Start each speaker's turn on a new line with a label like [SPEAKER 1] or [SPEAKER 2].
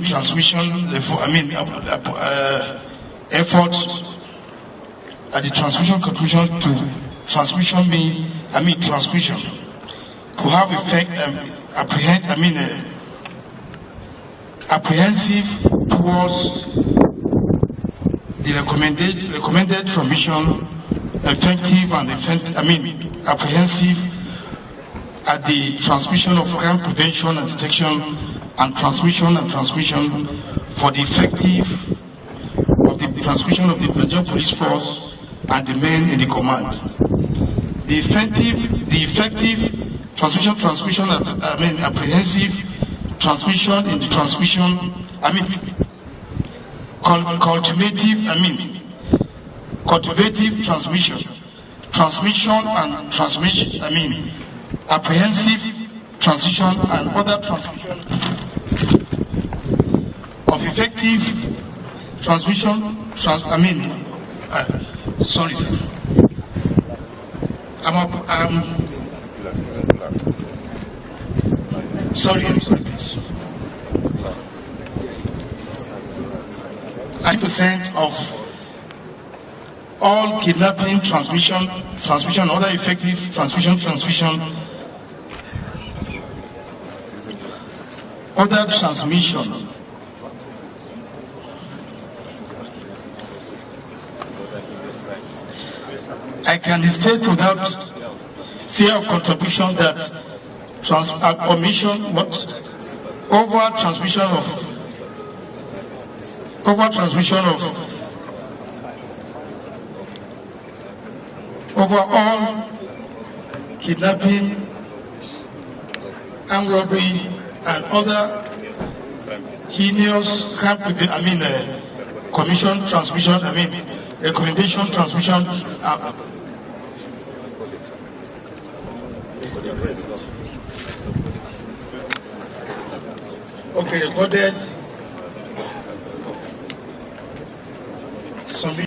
[SPEAKER 1] transmission, efforts at the transmission contribution to transmission transmission to have effect apprehensive towards the recommended transmission, effective and apprehensive at the transmission of crime prevention and detection and transmission for the effective of the transmission of the Nigerian police force and the men in the command. The effective transmission apprehensive transmission in the transmission, cultivative transmission, apprehensive transition and other transmission of effective transmission, sorry sir. Sorry, please. 90% of all kidnapping, transmission, other effective transmission, other transmission. I can state without fear of contribution that over transmission of all kidnapping, armed robbery, and other heinous crime, commission transmission, recommendation transmission. Okay, recorded.